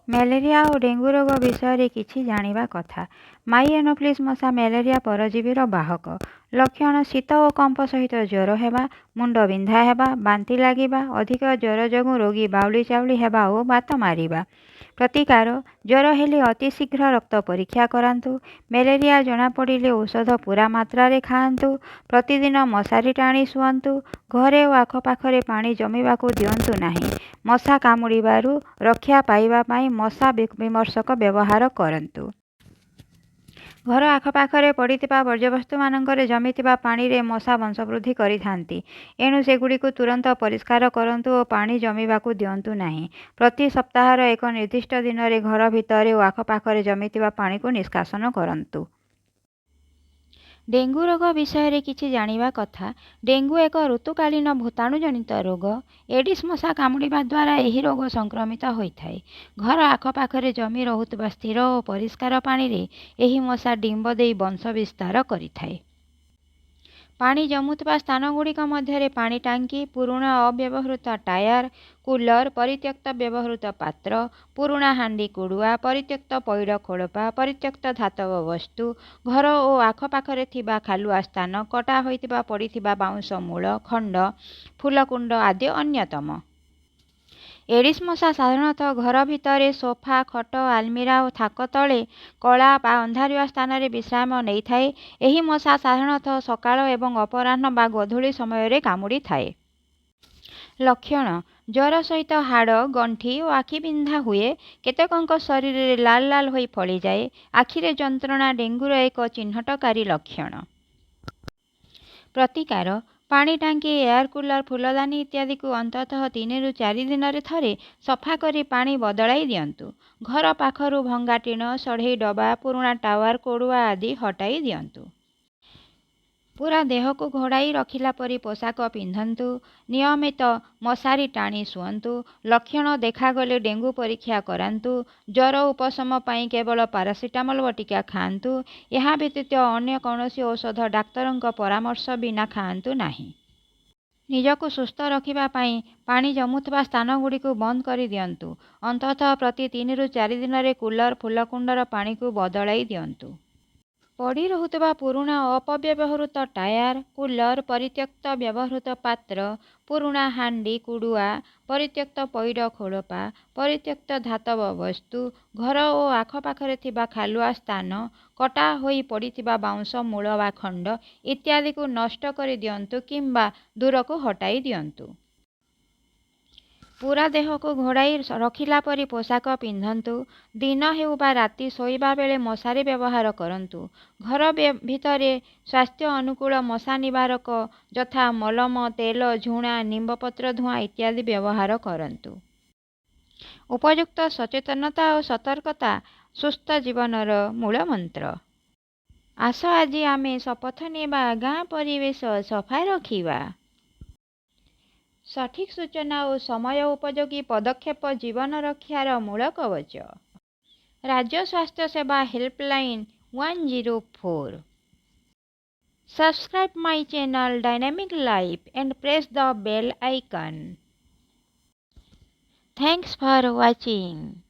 Malaria ଓ dengue ରୋଗ ବିଷୟରେ କିଛି ଜାଣିବା କଥା। ମାଇ ଏନୋଫିଲିସ୍ ମଶା ମ୍ୟାଲେରିଆ ପରଜୀବୀର ବାହକ। ଲକ୍ଷଣ: ଶୀତ ଓ କମ୍ପ ସହିତ ଜ୍ୱର ହେବା, ମୁଣ୍ଡ ବିନ୍ଧା ହେବା, ବାନ୍ତି ଲାଗିବା, ଅଧିକ ଜ୍ୱର ଯୋଗୁଁ ରୋଗୀ ବାଉଳି ଚାଉଳି ହେବା ଓ ବାତ ମାରିବା। ପ୍ରତିକାର: ଜ୍ୱର ହେଲେ ଅତି ଶୀଘ୍ର ରକ୍ତ ପରୀକ୍ଷା କରାନ୍ତୁ। ମ୍ୟାଲେରିଆ ଜଣାପଡ଼ିଲେ ଔଷଧ ପୂରା ମାତ୍ରାରେ ଖାଆନ୍ତୁ। ପ୍ରତିଦିନ ମଶାରୀ ଟାଣି ଶୁଅନ୍ତୁ। ଘରେ ଓ ଆଖପାଖରେ ପାଣି ଜମିବାକୁ ଦିଅନ୍ତୁ ନାହିଁ। ମଶା କାମୁଡ଼ିବାରୁ ରକ୍ଷା ପାଇବା ପାଇଁ ମଶା ବିମର୍ଶକ ବ୍ୟବହାର କରନ୍ତୁ। ଘର ଆଖପାଖରେ ପଡ଼ିଥିବା ବର୍ଜ୍ୟବସ୍ତୁମାନଙ୍କରେ ଜମିଥିବା ପାଣିରେ ମଶା ବଂଶବୃଦ୍ଧି କରିଥାନ୍ତି। ଏଣୁ ସେଗୁଡ଼ିକୁ ତୁରନ୍ତ ପରିଷ୍କାର କରନ୍ତୁ ଓ ପାଣି ଜମିବାକୁ ଦିଅନ୍ତୁ ନାହିଁ। ପ୍ରତି ସପ୍ତାହର ଏକ ନିର୍ଦ୍ଦିଷ୍ଟ ଦିନରେ ଘର ଭିତରେ ଓ ଆଖପାଖରେ ଜମିଥିବା ପାଣିକୁ ନିଷ୍କାସନ କରନ୍ତୁ। ଡେଙ୍ଗୁ ରୋଗ ବିଷୟରେ କିଛି ଜାଣିବା କଥା। ଡେଙ୍ଗୁ ଏକ ଋତୁକାଳୀନ ଭୂତାଣୁଜନିତ ରୋଗ। ଏଡିସ୍ ମଶା କାମୁଡ଼ିବା ଦ୍ୱାରା ଏହି ରୋଗ ସଂକ୍ରମିତ ହୋଇଥାଏ। ଘର ଆଖପାଖରେ ଜମି ରହୁଥିବା ସ୍ଥିର ଓ ପରିଷ୍କାର ପାଣିରେ ଏହି ମଶା ଡିମ୍ବ ଦେଇ ବଂଶ ବିସ୍ତାର କରିଥାଏ। ପାଣି ଜମୁଥିବା ସ୍ଥାନଗୁଡ଼ିକ ମଧ୍ୟରେ ପାଣି ଟାଙ୍କି, ପୁରୁଣା ଅବ୍ୟବହୃତ ଟାୟାର, କୁଲର, ପରିତ୍ୟକ୍ତ ବ୍ୟବହୃତ ପାତ୍ର, ପୁରୁଣା ହାଣ୍ଡି କୁଡ଼ୁଆ, ପରିତ୍ୟକ୍ତ ପଇଡ଼ ଖୋଳପା, ପରିତ୍ୟକ୍ତ ଧାତବ ବସ୍ତୁ, ଘର ଓ ଆଖପାଖରେ ଥିବା ଖାଲୁଆ ସ୍ଥାନ, କଟା ହୋଇଥିବା ପଡ଼ିଥିବା ବାଉଁଶ ମୂଳ, ଖଣ୍ଡ, ଫୁଲକୁଣ୍ଡ ଆଦି ଅନ୍ୟତମ। ଏଡିସ୍ ମଶା ସାଧାରଣତଃ ଘର ଭିତରେ ସୋଫା, ଖଟ, ଆଲମିରା ଓ ଥାକ ତଳେ କଳା ବା ଅନ୍ଧାରୁଆ ସ୍ଥାନରେ ବିଶ୍ରାମ ନେଇଥାଏ। ଏହି ମଶା ସାଧାରଣତଃ ସକାଳ ଏବଂ ଅପରାହ୍ନ ବା ଗୋଧୂଳି ସମୟରେ କାମୁଡ଼ିଥାଏ। ଲକ୍ଷଣ: ଜ୍ୱର ସହିତ ହାଡ଼, ଗଣ୍ଠି ଓ ଆଖି ବିନ୍ଧା ହୁଏ। କେତେକଙ୍କ ଶରୀରରେ ଲାଲ ଲାଲ ହୋଇ ଫଳିଯାଏ। ଆଖିରେ ଯନ୍ତ୍ରଣା ଡେଙ୍ଗୁର ଏକ ଚିହ୍ନଟକାରୀ ଲକ୍ଷଣ। ପ୍ରତିକାର: ପାଣି ଟାଙ୍କି, ଏୟାର କୁଲର, ଫୁଲଦାନୀ ଇତ୍ୟାଦିକୁ ଅନ୍ତତଃ 3 ରୁ 4 ଦିନରେ ଥରେ ସଫା କରି ପାଣି ବଦଳାଇ ଦିଅନ୍ତୁ। ଘର ପାଖରୁ ଭଙ୍ଗା ଟିଣ, ସଢ଼େଇ ଡବା, ପୁରୁଣା ଟାୱାର, କୋଡ଼ୁଆ ଆଦି ହଟାଇ ଦିଅନ୍ତୁ। ପୂରା ଦେହକୁ ଘୋଡ଼ାଇ ରଖିଲା ପରି ପୋଷାକ ପିନ୍ଧନ୍ତୁ। ନିୟମିତ ମଶାରୀ ଟାଣି ଶୁଅନ୍ତୁ। ଲକ୍ଷଣ ଦେଖାଗଲେ ଡେଙ୍ଗୁ ପରୀକ୍ଷା କରାନ୍ତୁ। ଜ୍ୱର ଉପଶମ ପାଇଁ କେବଳ ପାରାସିଟାମଲ ବଟିକା ଖାଆନ୍ତୁ। ଏହା ବ୍ୟତୀତ ଅନ୍ୟ କୌଣସି ଔଷଧ ଡାକ୍ତରଙ୍କ ପରାମର୍ଶ ବିନା ଖାଆନ୍ତୁ ନାହିଁ। ନିଜକୁ ସୁସ୍ଥ ରଖିବା ପାଇଁ ପାଣି ଜମୁଥିବା ସ୍ଥାନଗୁଡ଼ିକୁ ବନ୍ଦ କରି ଦିଅନ୍ତୁ। ଅନ୍ତତଃ ପ୍ରତି 3 ରୁ 4 ଦିନରେ କୁଲର, ଫୁଲକୁଣ୍ଡର ପାଣିକୁ ବଦଳାଇ ଦିଅନ୍ତୁ। ପଡ଼ି ରହୁଥିବା ପୁରୁଣା ଅପବ୍ୟବହୃତ ଟାୟାର, କୁଲର, ପରିତ୍ୟକ୍ତ ବ୍ୟବହୃତ ପାତ୍ର, ପୁରୁଣା ହାଣ୍ଡି କୁଡ଼ୁଆ, ପରିତ୍ୟକ୍ତ ପଇଡ଼ ଖୋଳପା, ପରିତ୍ୟକ୍ତ ଧାତବ ବସ୍ତୁ, ଘର ଓ ଆଖପାଖରେ ଥିବା ଖାଲୁଆ ସ୍ଥାନ, କଟା ହୋଇ ପଡ଼ିଥିବା ବାଉଁଶ ମୂଳ ବା ଖଣ୍ଡ ଇତ୍ୟାଦିକୁ ନଷ୍ଟ କରି ଦିଅନ୍ତୁ କିମ୍ବା ଦୂରକୁ ହଟାଇ ଦିଅନ୍ତୁ। ପୂରା ଦେହକୁ ଘୋଡ଼ାଇ ରଖିଲା ପରି ପୋଷାକ ପିନ୍ଧନ୍ତୁ। ଦିନ ହେଉ ବା ରାତି ଶୋଇବା ବେଳେ ମଶାରୀ ବ୍ୟବହାର କରନ୍ତୁ। ଘର ଭିତରେ ସ୍ୱାସ୍ଥ୍ୟ ଅନୁକୂଳ ମଶା ନିବାରକ ଯଥା ମଲମ, ତେଲ, ଝୁଣା, ନିମ୍ବପତ୍ର ଧୂଆଁ ଇତ୍ୟାଦି ବ୍ୟବହାର କରନ୍ତୁ। ଉପଯୁକ୍ତ ସଚେତନତା ଓ ସତର୍କତା ସୁସ୍ଥ ଜୀବନର ମୂଳମନ୍ତ୍ର। ଆସ ଆଜି ଆମେ ଶପଥ ନେବା ଗାଁ ପରିବେଶ ସଫା ରଖିବା। ସଠିକ୍ ସୂଚନା ଓ ସମୟ ଉପଯୋଗୀ ପଦକ୍ଷେପ ଜୀବନ ରକ୍ଷାର ମୂଳ କବଚ। ରାଜ୍ୟ ସ୍ୱାସ୍ଥ୍ୟ ସେବା helpline 104। Subscribe my channel Dynamic Life and press the bell icon. Thanks for watching.